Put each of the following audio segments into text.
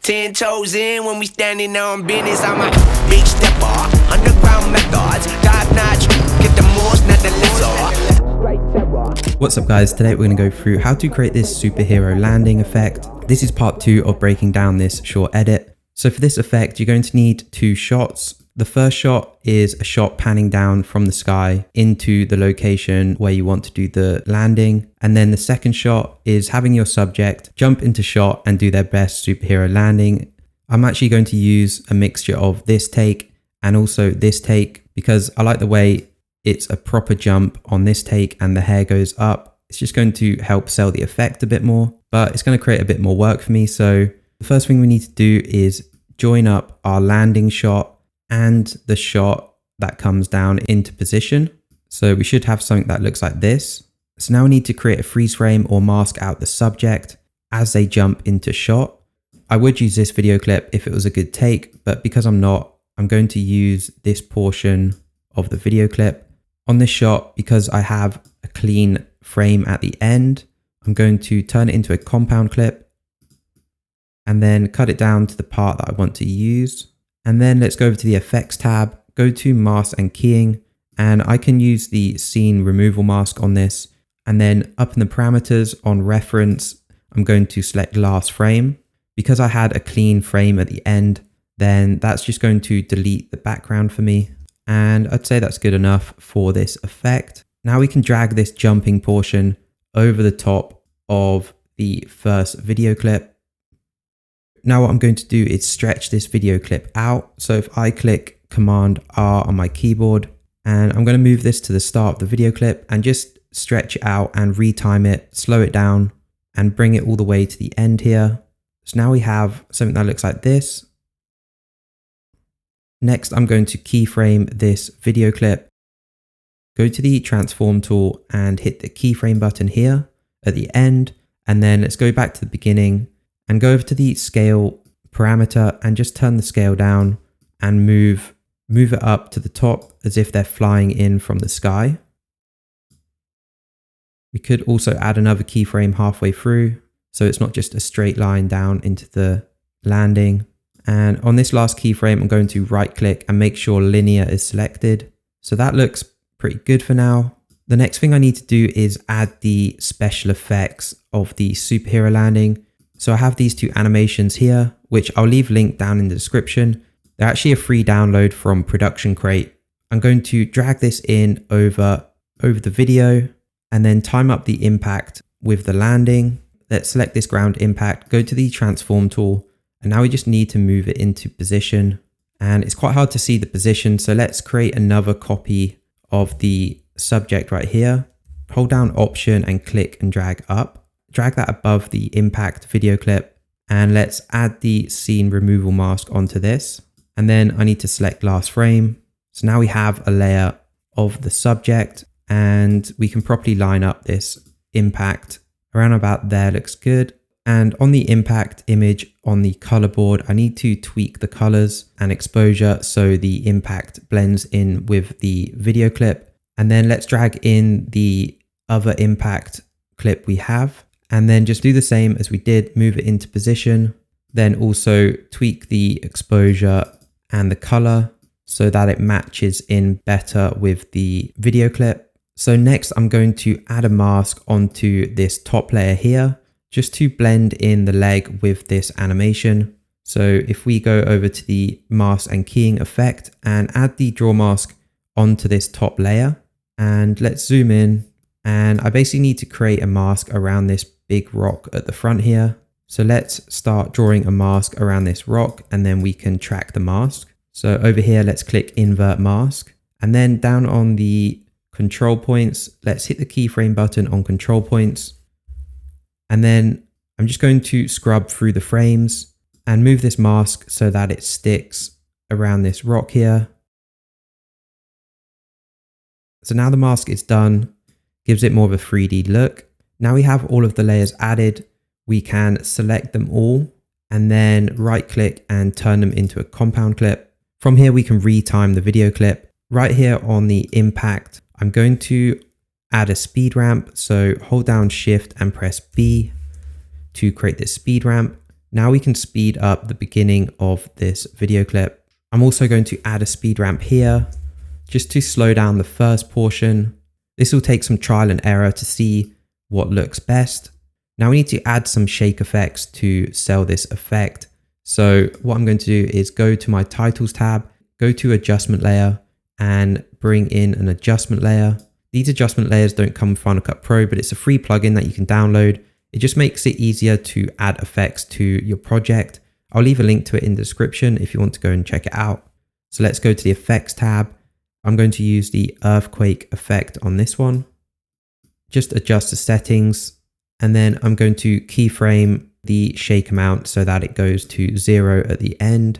10 toes in when we standing on business. I'm a big stepper, underground methods, top notch, get the most, not the lesser. What's up guys, today we're going to go through how to create this superhero landing effect. This is part 2 of breaking down this short edit. So for this effect, you're going to need 2 shots. The first shot is a shot panning down from the sky into the location where you want to do the landing. And then the second shot is having your subject jump into shot and do their best superhero landing. I'm actually going to use a mixture of this take and also this take because I like the way it's a proper jump on this take and the hair goes up. It's just going to help sell the effect a bit more, but it's going to create a bit more work for me. So the first thing we need to do is join up our landing shot and the shot that comes down into position. So we should have something that looks like this. So now we need to create a freeze frame or mask out the subject as they jump into shot. I would use this video clip if it was a good take, but because I'm not, I'm going to use this portion of the video clip. On this shot, because I have a clean frame at the end, I'm going to turn it into a compound clip and then cut it down to the part that I want to use. And then let's go over to the effects tab, go to mask and keying, and I can use the scene removal mask on this. And then up in the parameters on reference, I'm going to select last frame. Because I had a clean frame at the end, then that's just going to delete the background for me. And I'd say that's good enough for this effect. Now we can drag this jumping portion over the top of the first video clip. Now what I'm going to do is stretch this video clip out. So if I click Command R on my keyboard, and I'm going to move this to the start of the video clip and just stretch it out and retime it, slow it down and bring it all the way to the end here. So now we have something that looks like this. Next, I'm going to keyframe this video clip. Go to the transform tool and hit the keyframe button here at the end. And then let's go back to the beginning and go over to the scale parameter and just turn the scale down and move it up to the top as if they're flying in from the sky. We could also add another keyframe halfway through, so it's not just a straight line down into the landing. And on this last keyframe, I'm going to right click and make sure linear is selected. So that looks pretty good for now. The next thing I need to do is add the special effects of the superhero landing. So I have these 2 animations here, which I'll leave linked down in the description. They're actually a free download from Production Crate. I'm going to drag this in over the video and then time up the impact with the landing. Let's select this ground impact, go to the transform tool, and now we just need to move it into position. And it's quite hard to see the position, so let's create another copy of the subject right here. Hold down Option and click and drag up. Drag that above the impact video clip, and let's add the scene removal mask onto this. And then I need to select last frame. So now we have a layer of the subject and we can properly line up this impact around about there. Looks good. And on the impact image on the color board, I need to tweak the colors and exposure so the impact blends in with the video clip. And then let's drag in the other impact clip we have. And then just do the same as we did, move it into position, then also tweak the exposure and the color so that it matches in better with the video clip. So next I'm going to add a mask onto this top layer here, just to blend in the leg with this animation. So if we go over to the mask and keying effect and add the draw mask onto this top layer, and let's zoom in. And I basically need to create a mask around this big rock at the front here. So let's start drawing a mask around this rock and then we can track the mask. So over here, let's click invert mask, and then down on the control points, let's hit the keyframe button on control points. And then I'm just going to scrub through the frames and move this mask so that it sticks around this rock here. So now the mask is done, gives it more of a 3D look. Now we have all of the layers added, we can select them all and then right click and turn them into a compound clip. From here, we can retime the video clip. Right here on the impact, I'm going to add a speed ramp. So hold down Shift and press B to create this speed ramp. Now we can speed up the beginning of this video clip. I'm also going to add a speed ramp here just to slow down the first portion. This will take some trial and error to see what looks best. Now we need to add some shake effects to sell this effect. So what I'm going to do is go to my titles tab, go to adjustment layer and bring in an adjustment layer. These adjustment layers don't come with Final Cut Pro, but it's a free plugin that you can download. It just makes it easier to add effects to your project. I'll leave a link to it in the description if you want to go and check it out. So let's go to the effects tab. I'm going to use the earthquake effect on this one. Just adjust the settings. And then I'm going to keyframe the shake amount so that it goes to 0 at the end.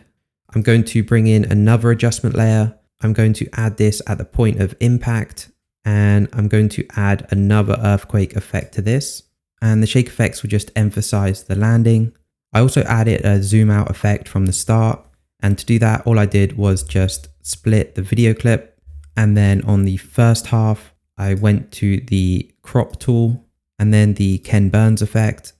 I'm going to bring in another adjustment layer. I'm going to add this at the point of impact. And I'm going to add another earthquake effect to this. And the shake effects will just emphasize the landing. I also added a zoom out effect from the start. And to do that, all I did was just split the video clip. And then on the first half, I went to the crop tool and then the Ken Burns effect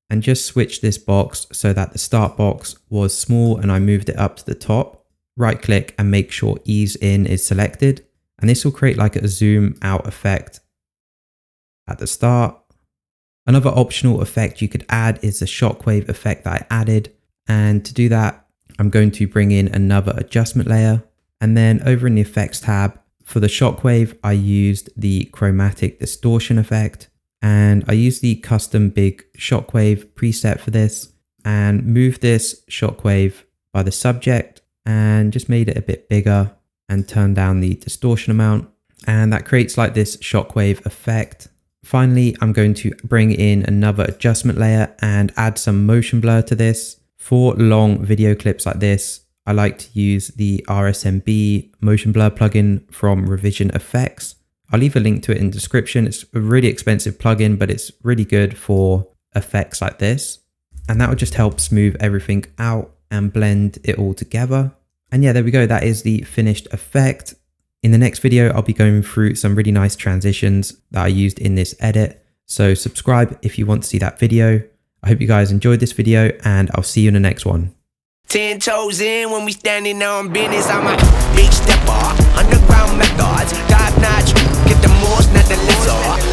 and just switch this box so that the start box was small and I moved it up to the top. Right click and make sure ease in is selected. And this will create like a zoom out effect at the start. Another optional effect you could add is the shockwave effect that I added. And to do that, I'm going to bring in another adjustment layer. And then over in the effects tab, for the shockwave, I used the chromatic distortion effect. And I used the custom big shockwave preset for this and moved this shockwave by the subject and just made it a bit bigger and turned down the distortion amount. And that creates like this shockwave effect. Finally, I'm going to bring in another adjustment layer and add some motion blur to this. For long video clips like this, I like to use the RSMB motion blur plugin from Revision Effects. I'll leave a link to it in the description. It's a really expensive plugin, but it's really good for effects like this. And that will just help smooth everything out and blend it all together. And yeah, there we go. That is the finished effect. In the next video, I'll be going through some really nice transitions that I used in this edit. So subscribe if you want to see that video. I hope you guys enjoyed this video and I'll see you in the next one. 10 toes in when we standing on business. I'm a big stepper, underground methods, top notch, get the most, not the lesser.